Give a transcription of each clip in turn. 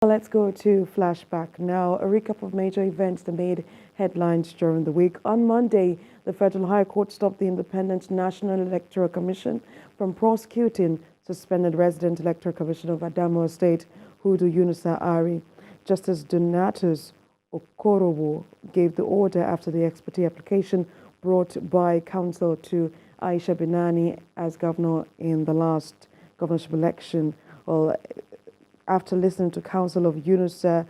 Let's go to Flashback now. A recap of major events that made headlines during the week. On Monday, the Federal High Court stopped the Independent National Electoral Commission from prosecuting suspended resident Electoral Commissioner of Adamawa State, Hudu Yunusa Ari. Justice Donatus Okorowo gave the order after the ex parte application brought by counsel to Aisha Binani as governor in the last governorship election. Well, after listening to counsel of Yunusa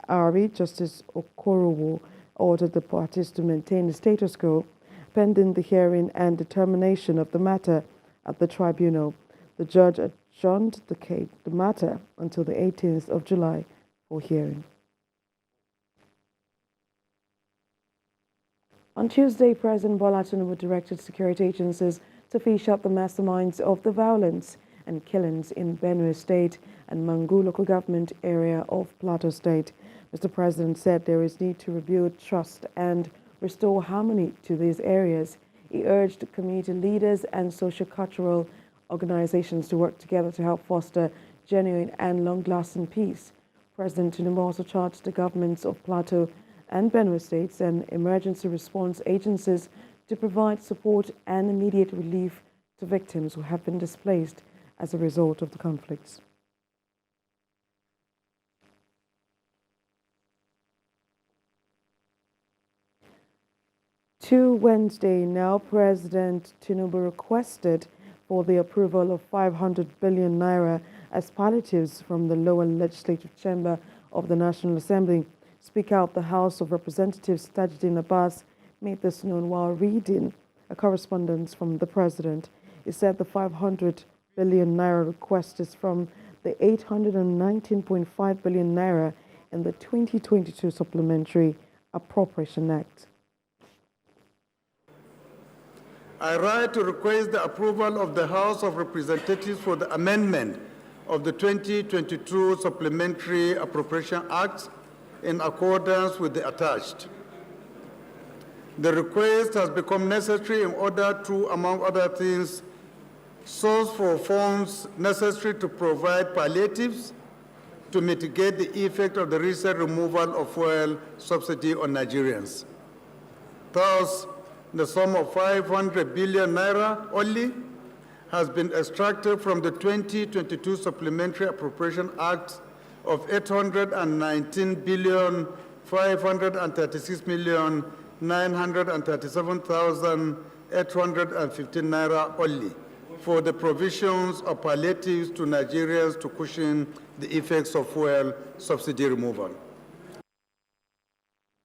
Ari, Justice Okorowo ordered the parties to maintain the status quo pending the hearing and determination of the matter at the tribunal. The judge adjourned the matter until the 18th of July for hearing. On Tuesday, President Bola Tinubu directed security agencies to fish out the masterminds of the violence and killings in Benue State and Mangu local government area of Plateau State. Mr. President said there is need to rebuild trust and restore harmony to these areas. He urged community leaders and socio-cultural organizations to work together to help foster genuine and long-lasting peace. President Tinubu also charged the governments of Plateau and Benue States and emergency response agencies to provide support and immediate relief to victims who have been displaced as a result of the conflicts. To Wednesday now, President Tinubu requested for the approval of 500 billion naira as palliatives from the lower legislative chamber of the National Assembly. Speaker of the House of Representatives, Tajuddin Abbas, made this known while reading a correspondence from the President. He said the 500 billion naira request is from the 819.5 billion naira in the 2022 Supplementary Appropriation Act. I write to request the approval of the House of Representatives for the amendment of the 2022 Supplementary Appropriation Act in accordance with the attached. The request has become necessary in order to, among other things, source for funds necessary to provide palliatives to mitigate the effect of the recent removal of fuel subsidy on Nigerians. Thus, the sum of 500 billion naira only has been extracted from the 2022 Supplementary Appropriation Act of 819 billion 536 million 937,815 naira only for the provisions of palliatives to Nigerians to cushion the effects of fuel subsidy removal.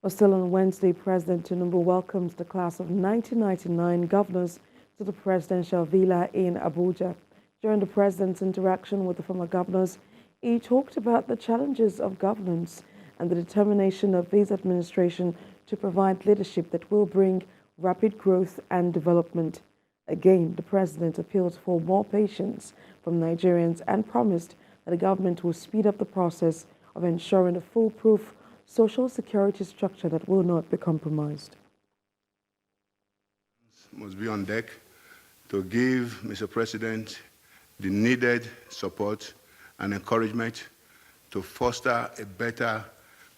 Still on Wednesday, President Tinubu welcomes the class of 1999 governors to the presidential villa in Abuja. During the president's interaction with the former governors, he talked about the challenges of governance and the determination of his administration to provide leadership that will bring rapid growth and development. Again, the president appealed for more patience from Nigerians and promised that the government will speed up the process of ensuring a foolproof social security structure that will not be compromised. Must be on deck to give Mr. President the needed support and encouragement to foster a better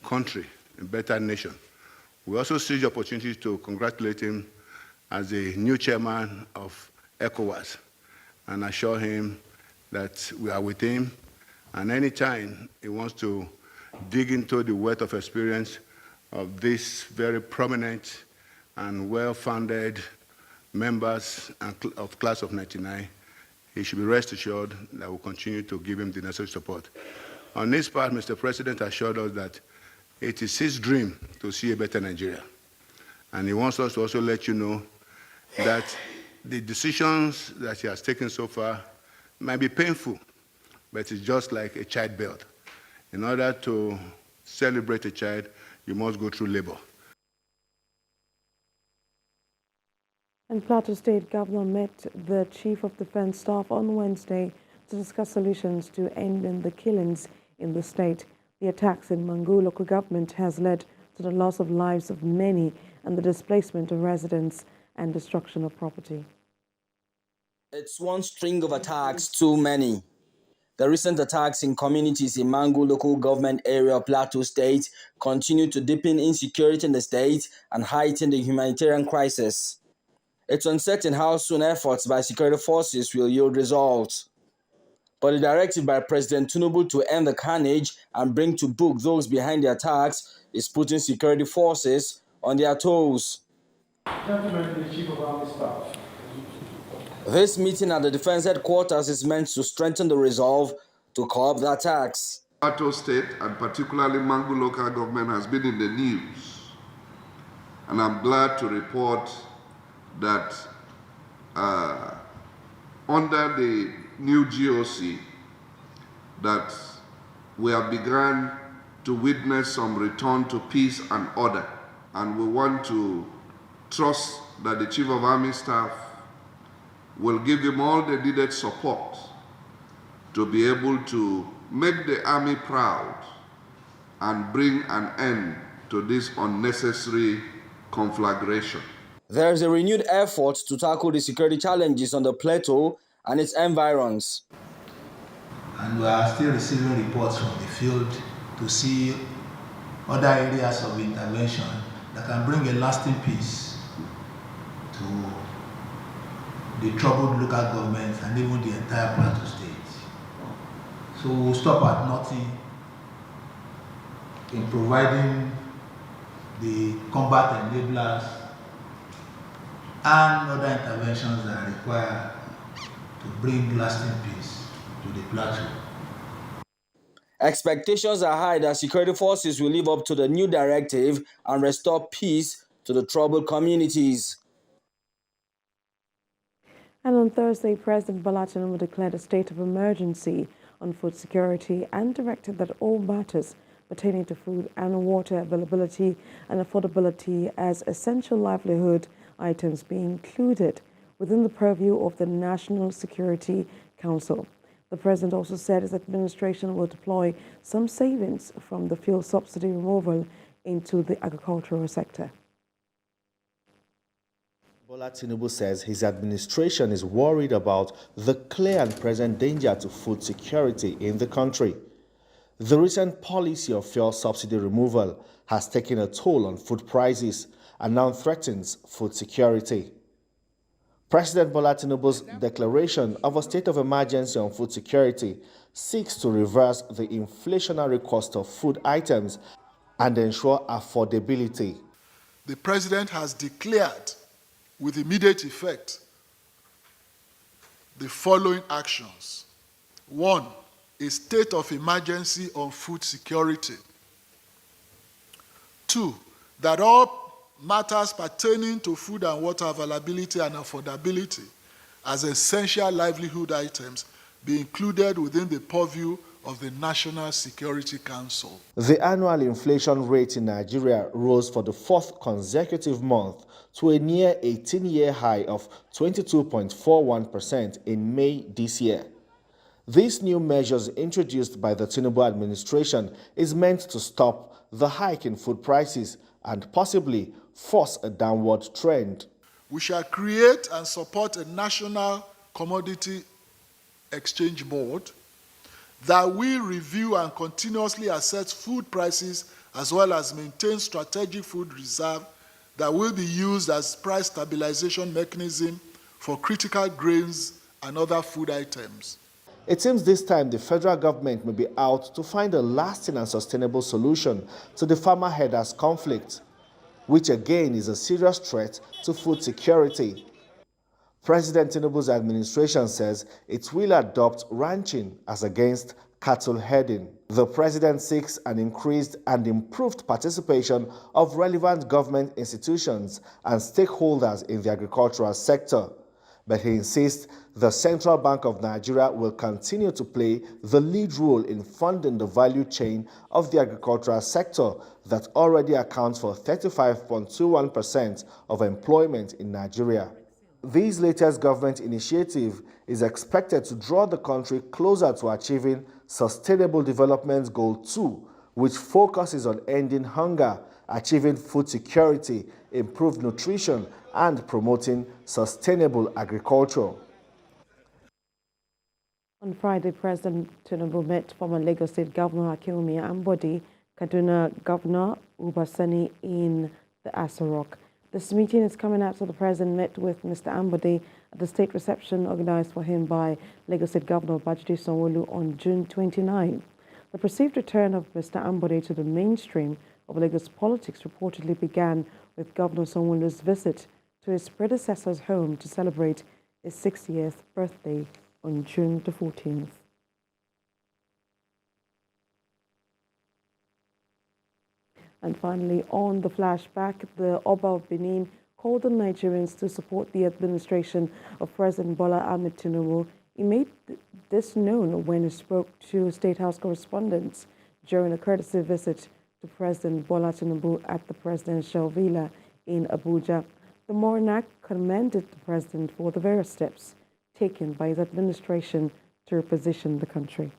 country, a better nation. We also seize the opportunity to congratulate him as the new chairman of ECOWAS and assure him that we are with him, and anytime he wants to dig into the wealth of experience of these very prominent and well-founded members of class of 99, he should be rest assured that we'll continue to give him the necessary support. On this part, Mr. President assured us that it is his dream to see a better Nigeria. And he wants us to also let you know that the decisions that he has taken so far might be painful, but it's just like a childbirth. In order to celebrate a child, you must go through labor. And Plateau State Governor met the Chief of Defense Staff on Wednesday to discuss solutions to ending the killings in the state. The attacks in Mangu local government has led to the loss of lives of many and the displacement of residents and destruction of property. It's one string of attacks too many. The recent attacks in communities in Mangu local government area of Plateau State continue to deepen insecurity in the state and heighten the humanitarian crisis. It's uncertain how soon efforts by security forces will yield results. But the directive by President Tinubu to end the carnage and bring to book those behind the attacks is putting security forces on their toes. Gentlemen, the Chief of Army Staff. This meeting at the Defense Headquarters is meant to strengthen the resolve to curb the attacks. Plateau State, and particularly Mangu local government, has been in the news. And I'm glad to report that under the new GOC, that we have begun to witness some return to peace and order. And we want to trust that the Chief of Army Staff will give him all the needed support to be able to make the Army proud and bring an end to this unnecessary conflagration. There is a renewed effort to tackle the security challenges on the plateau and its environs. And we are still receiving reports from the field to see other areas of intervention that can bring a lasting peace to the troubled local governments and even the entire Plateau State. So we'll stop at nothing in providing the combat enablers and other interventions that are required to bring lasting peace to the plateau. Expectations are high that security forces will live up to the new directive and restore peace to the troubled communities. And on Thursday, President Bola Tinubu declared a state of emergency on food security and directed that all matters pertaining to food and water availability and affordability as essential livelihood items be included within the purview of the National Security Council. The president also said his administration will deploy some savings from the fuel subsidy removal into the agricultural sector. Bola Tinubu says his administration is worried about the clear and present danger to food security in the country. The recent policy of fuel subsidy removal has taken a toll on food prices and now threatens food security. President Bola Tinubu's declaration of a state of emergency on food security seeks to reverse the inflationary cost of food items and ensure affordability. The president has declared with immediate effect the following actions. 1, a state of emergency on food security. 2, that all matters pertaining to food and water availability and affordability as essential livelihood items be included within the purview of the National Security Council. The annual inflation rate in Nigeria rose for the 4th consecutive month to a near 18-year high of 22.41% in May this year. These new measures introduced by the Tinubu administration is meant to stop the hike in food prices and possibly force a downward trend. We shall create and support a national commodity exchange board that will review and continuously assess food prices as well as maintain strategic food reserve that will be used as price stabilization mechanism for critical grains and other food items. It seems this time the federal government may be out to find a lasting and sustainable solution to the farmer herders conflict, which again is a serious threat to food security. President Tinubu's administration says it will adopt ranching as against cattle herding. The president seeks an increased and improved participation of relevant government institutions and stakeholders in the agricultural sector. But he insists the Central Bank of Nigeria will continue to play the lead role in funding the value chain of the agricultural sector that already accounts for 35.21% of employment in Nigeria. This latest government initiative is expected to draw the country closer to achieving Sustainable Development Goal 2, which focuses on ending hunger, achieving food security, improved nutrition, and promoting sustainable agriculture. On Friday, President Tinubu met former Lagos State Governor Akinwumi Ambode, Kaduna Governor Ubasani in the Aso Rock. This meeting is coming after the President met with Mr. Ambode at the state reception organized for him by Lagos State Governor Babajide Sanwo-Olu on June 29. The perceived return of Mr. Ambode to the mainstream of Lagos politics reportedly began with Governor Sanwo-Olu's visit to his predecessor's home to celebrate his 60th birthday on June the 14th. And finally, on the flashback, the Oba of Benin called on Nigerians to support the administration of President Bola Ahmed Tinubu. He made this known when he spoke to State House correspondents during a courtesy visit to President Bola Tinubu at the presidential villa in Abuja. The monarch commended the president for the various steps taken by his administration to reposition the country.